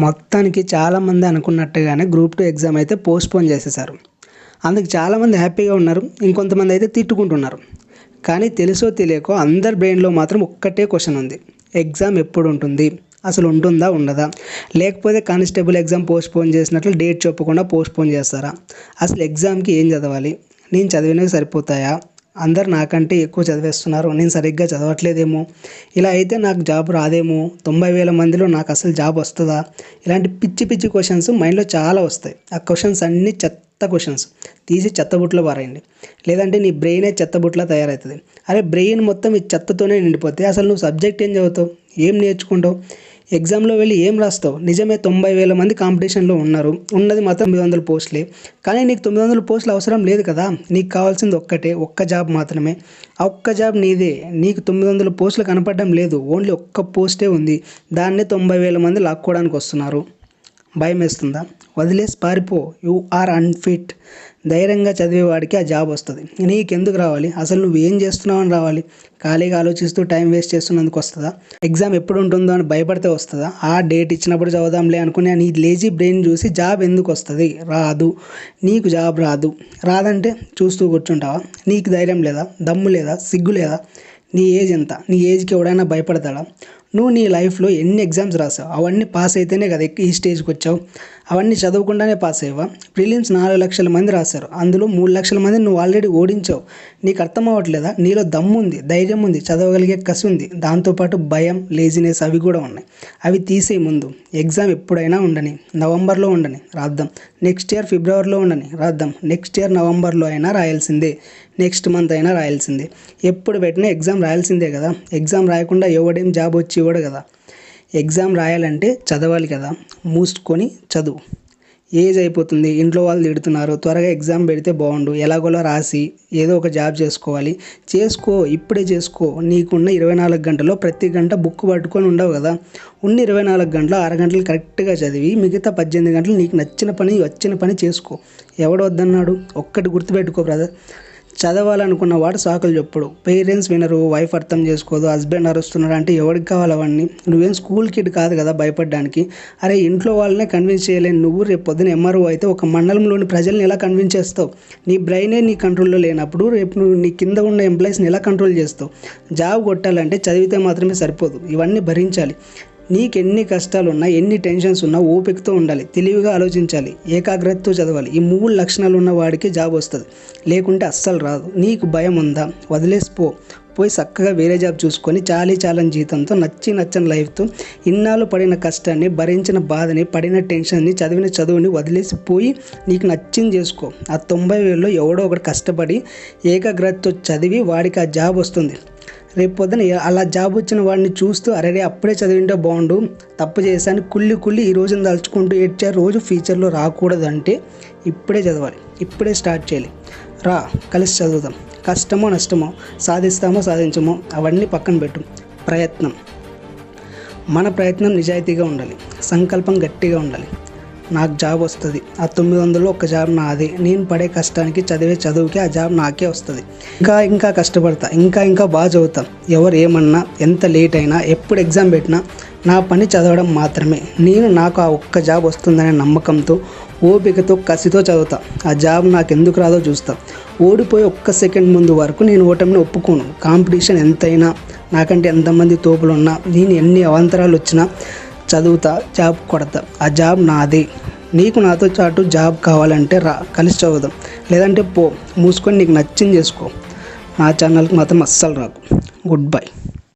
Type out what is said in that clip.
మొత్తానికి చాలామంది అనుకున్నట్టుగానే గ్రూప్ 2 ఎగ్జామ్ అయితే పోస్ట్‌పోన్ చేసేశారు. అందుకు చాలామంది హ్యాపీగా ఉన్నారు. ఇంకొంతమంది అయితే తిట్టుకుంటున్నారు. కానీ తెలుసో తెలియకో అందరి బ్రెయిన్‌లో మాత్రం ఒక్కటే క్వెషన్ ఉంది. ఎగ్జామ్ ఎప్పుడు ఉంటుంది? అసలు ఉంటుందా? ఉండదా? లేకపోతే కానిస్టేబుల్ ఎగ్జామ్ పోస్ట్‌పోన్ చేసినట్లు డేట్ చెప్పకుండా పోస్ట్‌పోన్ చేస్తారా? అసలు ఎగ్జామ్‌కి ఏం చదవాలి? నేను చదివినవి సరిపోతాయా? అందరు నాకంటే ఎక్కువ చదివేస్తున్నారు. నేను సరిగ్గా చదవట్లేదేమో. ఇలా అయితే నాకు జాబ్ రాదేమో. 90,000 మందిలో నాకు అసలు జాబ్ వస్తుందా? ఇలాంటి పిచ్చి పిచ్చి క్వెషన్స్ మైండ్‌లో చాలా వస్తాయి. ఆ క్వెషన్స్ అన్నీ చెత్త క్వెషన్స్. తీసి చెత్తబుట్టలో పారేయండి. లేదంటే నీ బ్రెయినే చెత్తబుట్టలా తయారవుతుంది. అరే బ్రెయిన్ మొత్తం ఈ చెత్తతోనే నిండిపోతే అసలు నువ్వు సబ్జెక్ట్ ఏం చదువుతావు? ఏం నేర్చుకుంటావు? ఎగ్జామ్లో వెళ్ళి ఏం రాస్తావు? నిజమే 90,000 మంది కాంపిటీషన్లో ఉన్నారు. ఉన్నది మాత్రం 900 పోస్టులే. కానీ నీకు 900 పోస్టులు అవసరం లేదు కదా. నీకు కావాల్సింది ఒక్కటే, ఒక్క జాబ్ మాత్రమే. ఆ ఒక్క జాబ్ నీదే. నీకు 900 పోస్టులు కనపడడం లేదు. ఓన్లీ ఒక్క పోస్టే ఉంది. దాన్నే 90,000 మంది లాక్కోవడానికి వస్తున్నారు. భయం వేస్తుందా? వదిలేసి పారిపో. You are unfit. ధైర్యంగా చదివేవాడికి ఆ జాబ్ వస్తుంది. నీకెందుకు రావాలి? అసలు నువ్వు ఏం చేస్తున్నావు అని రావాలి. ఖాళీగా ఆలోచిస్తూ టైం వేస్ట్ చేస్తున్నందుకు వస్తుందా? ఎగ్జామ్ ఎప్పుడు ఉంటుందో అని భయపడితే వస్తుందా? ఆ డేట్ ఇచ్చినప్పుడు చదువుదాంలే అనుకునే నీ లేజీ బ్రెయిన్ చూసి జాబ్ ఎందుకు వస్తుంది? రాదు. నీకు జాబ్ రాదు. రాదంటే చూస్తూ కూర్చుంటావా? నీకు ధైర్యం లేదా? దమ్ము లేదా? సిగ్గు లేదా? నీ ఏజ్ ఎంత? నీ ఏజ్కి ఎవడైనా భయపడతాడా? నువ్వు నీ లైఫ్లో ఎన్ని ఎగ్జామ్స్ రాసావు? అవన్నీ పాస్ అయితేనే కదా ఈ స్టేజ్కి వచ్చావు. అవన్నీ చదవకుండానే పాస్ అయ్యావా? ప్రిలిమ్స్ 4 లక్షల మంది రాశారు. అందులో 3 లక్షల మంది నువ్వు ఆల్రెడీ ఓడించావు. నీకు అర్థం అవ్వట్లేదా? నీలో దమ్ము ఉంది, ధైర్యం ఉంది, చదవగలిగే కసి ఉంది. దాంతోపాటు భయం, లేజినెస్ అవి కూడా ఉన్నాయి. అవి తీసే ముందు ఎగ్జామ్ ఎప్పుడైనా ఉండని. నవంబర్లో ఉండని, రాద్దాం. నెక్స్ట్ ఇయర్ ఫిబ్రవరిలో ఉండని, రాద్దాం. నెక్స్ట్ ఇయర్ నవంబర్లో అయినా రాయాల్సిందే. నెక్స్ట్ మంత్ అయినా రాయాల్సిందే. ఎప్పుడు పెట్టినా ఎగ్జామ్ రాయాల్సిందే కదా. ఎగ్జామ్ రాయకుండా ఎవడేం జాబ్ వచ్చి ఇవ్వడు కదా. ఎగ్జామ్ రాయాలంటే చదవాలి కదా. మూసుకొని చదువు. ఏజ్ అయిపోతుంది, ఇంట్లో వాళ్ళు తిడుతున్నారు, త్వరగా ఎగ్జామ్ పెడితే బాగుండు. ఎలాగోలా రాసి ఏదో ఒక జాబ్ చేసుకో. ఇప్పుడే చేసుకో. నీకున్న 24 గంటల్లో ప్రతి గంట బుక్ పట్టుకొని ఉండవు కదా. ఉన్న 24 గంటలు 6 గంటలు కరెక్ట్గా చదివి మిగతా 18 గంటలు నీకు నచ్చిన పని, వచ్చిన పని చేసుకో. ఎవడు వద్దన్నాడు? ఒక్కటి గుర్తుపెట్టుకో బ్రదర్. చదవాలనుకున్న వాడు సాకులు చెప్పుడు. పేరెంట్స్ వినరు, వైఫ్ అర్థం చేసుకోదు, హస్బెండ్ అరుస్తున్నాడు అంటే ఎవరికి కావాలి అవన్నీ? నువ్వేం స్కూల్ కిడ్ కాదు కదా భయపడడానికి. అరే ఇంట్లో వాళ్ళనే కన్విన్స్ చేయలేని నువ్వు రేపు పొద్దున ఎంఆర్ఓ అయితే ఒక మండలంలోని ప్రజల్ని ఎలా కన్విన్స్ చేస్తావు? నీ బ్రెయినే నీ కంట్రోల్లో లేనప్పుడు రేపు నువ్వు నీ కింద ఉన్న ఎంప్లాయీస్ని ఎలా కంట్రోల్ చేస్తావు? జాబ్ కొట్టాలంటే చదివితే మాత్రమే సరిపోదు. ఇవన్నీ భరించాలి. నీకు ఎన్ని కష్టాలు ఉన్నా, ఎన్ని టెన్షన్స్ ఉన్నా ఓపికతో ఉండాలి. తెలివిగా ఆలోచించాలి. ఏకాగ్రతతో చదవాలి. ఈ 3 లక్షణాలు ఉన్న వాడికి జాబ్ వస్తుంది. లేకుంటే అస్సలు రాదు. నీకు భయం ఉందా? వదిలేసిపో. పోయి చక్కగా వేరే జాబ్ చూసుకొని చాలని జీతంతో నచ్చని లైఫ్తో ఇన్నాళ్ళు పడిన కష్టాన్ని, భరించిన బాధని, పడిన టెన్షన్ని, చదివిన చదువుని వదిలేసిపోయి నీకు నచ్చింది చేసుకో. ఆ 90,000లో ఎవడో ఒకటి కష్టపడి ఏకాగ్రతతో చదివి వాడికి ఆ జాబ్ వస్తుంది. రేపు పొద్దున అలా జాబ్ వచ్చిన వాడిని చూస్తూ అరే అప్పుడే చదివింటే బాగుండు, తప్పు చేశాను కుళ్ళి ఈ రోజును తలుచుకుంటూ ఏడ్చే రోజు ఫ్యూచర్లో రాకూడదు. అంటే ఇప్పుడే చదవాలి. ఇప్పుడే స్టార్ట్ చేయాలి. రా, కలిసి చదువుదాం. కష్టమో నష్టమో, సాధిస్తామో సాధించమో అవన్నీ పక్కన పెట్టు. మన ప్రయత్నం నిజాయితీగా ఉండాలి. సంకల్పం గట్టిగా ఉండాలి. నాకు జాబ్ వస్తుంది. ఆ 900లో ఒక జాబ్ నాదే. నేను పడే కష్టానికి, చదివే చదువుకి ఆ జాబ్ నాకే వస్తుంది. ఇంకా కష్టపడతా. ఇంకా బాగా చదువుతాం. ఎవరు ఏమన్నా, ఎంత లేట్ అయినా, ఎప్పుడు ఎగ్జామ్ పెట్టినా నా పని చదవడం మాత్రమే. నాకు ఆ ఒక్క జాబ్ వస్తుందనే నమ్మకంతో, ఓపికతో, కసితో చదువుతా. ఆ జాబ్ నాకు ఎందుకు రాదో చూస్తా. ఓడిపోయి ఒక్క సెకండ్ ముందు వరకు నేను ఓటమిని ఒప్పుకోను. కాంపిటీషన్ ఎంతైనా, నాకంటే ఎంతమంది తోపులు ఉన్నా, నేను ఎన్ని అవాంతరాలు వచ్చినా చదువుతా, జాబ్ కొడతా. ఆ జాబ్ నాదే. నీకు నాతో చాటు జాబ్ కావాలంటే రా, కలిసి చదువుదాం. లేదంటే పో, మూసుకొని నీకు నచ్చింది చేసుకో. నా ఛానల్కి మాత్రం అస్సలు రాకు. Good bye.